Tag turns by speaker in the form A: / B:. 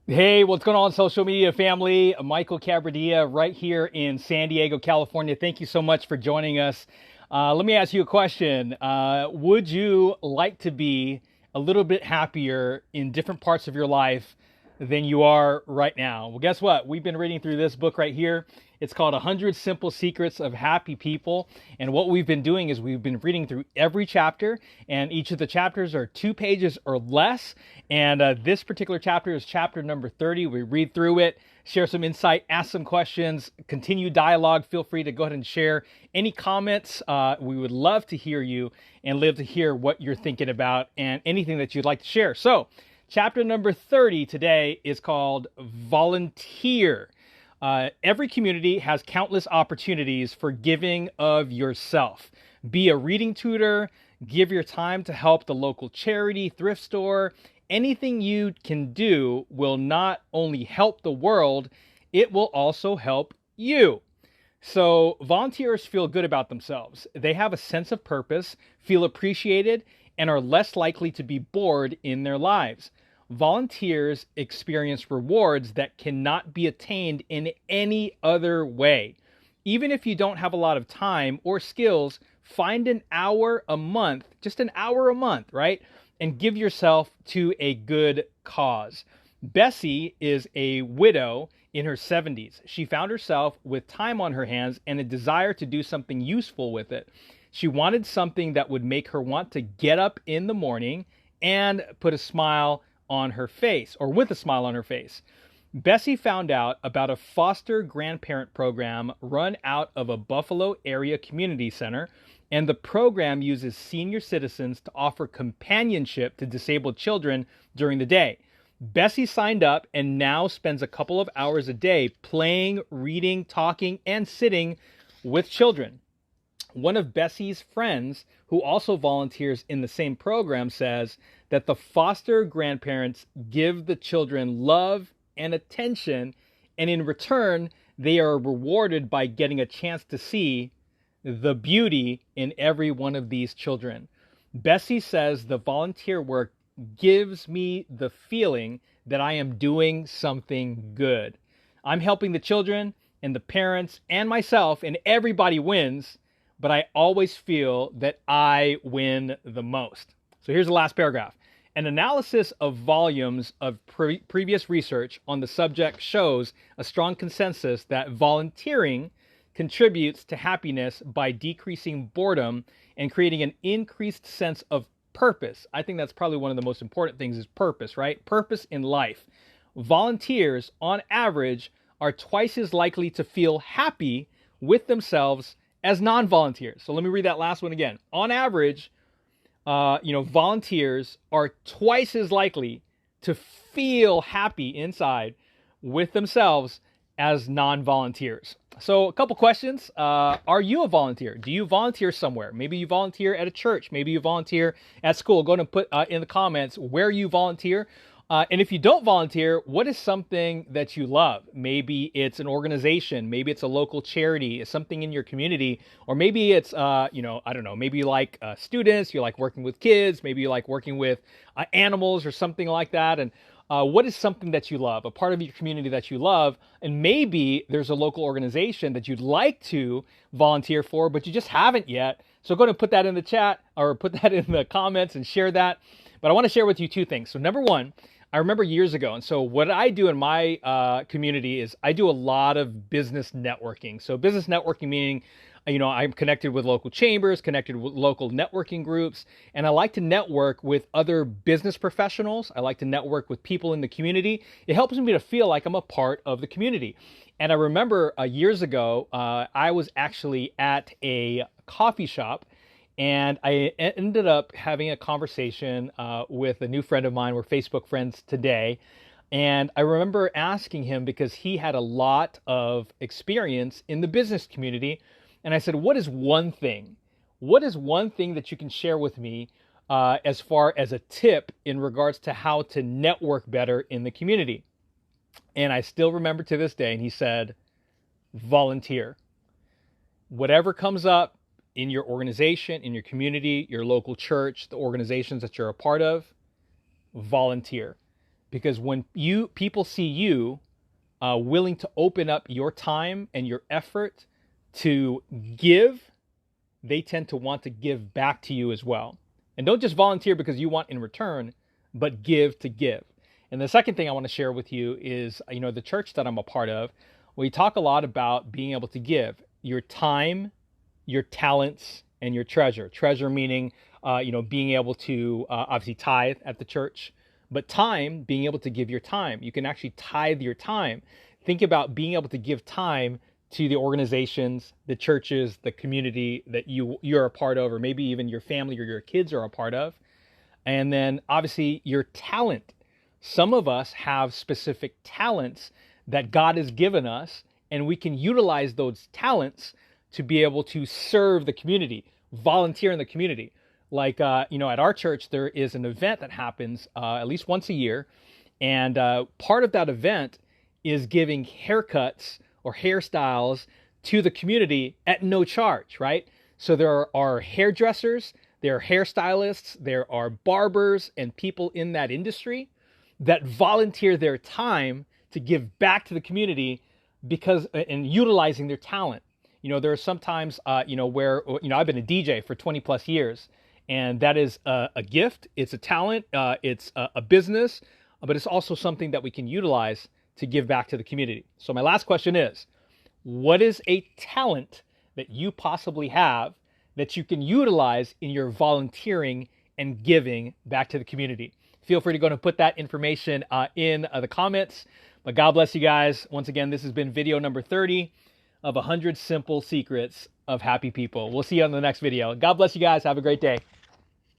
A: Hey, what's going on, social media family? Michael Cabradia right here in San Diego, California. Thank you so much for joining us. Let me ask you a question. Would you like to be a little bit happier in different parts of your life than you are right now? Well, guess what? We've been reading through this book right here. It's called 100 Simple Secrets of Happy People. And what we've been doing is we've been reading through every chapter, and each of the chapters are 2 pages or less. And this particular chapter is chapter number 30. We read through it, share some insight, ask some questions, continue dialogue. Feel free to go ahead and share any comments. We would love to hear you and live to hear what you're thinking about and anything that you'd like to share. So, chapter number 30 today is called Volunteer. Every community has countless opportunities for giving of yourself. Be a reading tutor, give your time to help the local charity, thrift store. Anything you can do will not only help the world, it will also help you. So, volunteers feel good about themselves. They have a sense of purpose, feel appreciated, and are less likely to be bored in their lives. Volunteers experience rewards that cannot be attained in any other way. Even if you don't have a lot of time or skills, find an hour a month, just an hour a month, right? And give yourself to a good cause. Bessie is a widow in her 70s. She found herself with time on her hands and a desire to do something useful with it. She wanted something that would make her want to get up in the morning and put a smile on her face, or with a smile on her face. Bessie found out about a foster grandparent program run out of a Buffalo area community center, and the program uses senior citizens to offer companionship to disabled children during the day. Bessie signed up and now spends a couple of hours a day playing, reading, talking, and sitting with children. One of Bessie's friends, who also volunteers in the same program, says that the foster grandparents give the children love and attention, and in return, they are rewarded by getting a chance to see the beauty in every one of these children. Bessie says the volunteer work gives me the feeling that I am doing something good. I'm helping the children and the parents and myself, and everybody wins, but I always feel that I win the most. So here's the last paragraph. An analysis of volumes of previous research on the subject shows a strong consensus that volunteering contributes to happiness by decreasing boredom and creating an increased sense of purpose. I think that's probably one of the most important things is purpose, right? Purpose in life. Volunteers, on average, are twice as likely to feel happy with themselves as non-volunteers. So let me read that last one again. On average, volunteers are twice as likely to feel happy inside with themselves as non-volunteers. So a couple questions. Are you a volunteer? Do you volunteer somewhere? Maybe you volunteer at a church. Maybe you volunteer at school. Go ahead and put in the comments where you volunteer. And if you don't volunteer, what is something that you love? Maybe it's an organization. Maybe it's a local charity. It's something in your community. Or maybe it's, I don't know. Maybe you like students. You like working with kids. Maybe you like working with animals or something like that. And what is something that you love? A part of your community that you love. And maybe there's a local organization that you'd like to volunteer for, but you just haven't yet. So go ahead and put that in the chat or put that in the comments and share that. But I want to share with you two things. So number one, I remember years ago, and so what I do in my community is I do a lot of business networking. So business networking meaning, I'm connected with local chambers, connected with local networking groups, and I like to network with other business professionals. I like to network with people in the community. It helps me to feel like I'm a part of the community. And I remember years ago, I was actually at a coffee shop, and I ended up having a conversation with a new friend of mine. We're Facebook friends today. And I remember asking him because he had a lot of experience in the business community. And I said, what is one thing? What is one thing that you can share with me as far as a tip in regards to how to network better in the community? And I still remember to this day. And he said, volunteer. Whatever comes up in your organization, in your community, your local church, the organizations that you're a part of, volunteer. because when people see you willing to open up your time and your effort to give, they tend to want to give back to you as well. And don't just volunteer because you want in return, but give to give. And the second thing I want to share with you is, the church that I'm a part of, we talk a lot about being able to give your time, your talents, and your treasure. Treasure meaning, being able to obviously tithe at the church, but time, being able to give your time. You can actually tithe your time. Think about being able to give time to the organizations, the churches, the community that you're a part of, or maybe even your family or your kids are a part of. And then obviously your talent. Some of us have specific talents that God has given us, and we can utilize those talents to be able to serve the community, volunteer in the community. Like, at our church, there is an event that happens at least once a year. And part of that event is giving haircuts or hairstyles to the community at no charge, right? So there are hairdressers, there are hairstylists, there are barbers and people in that industry that volunteer their time to give back to the community and utilizing their talent. There are sometimes, where, I've been a DJ for 20 plus years, and that is a gift. It's a talent. It's a business, but it's also something that we can utilize to give back to the community. So my last question is, what is a talent that you possibly have that you can utilize in your volunteering and giving back to the community? Feel free to go and put that information in the comments. But God bless you guys. Once again, this has been video number 30 of 100 Simple Secrets of Happy People. We'll see you on the next video. God bless you guys. Have a great day.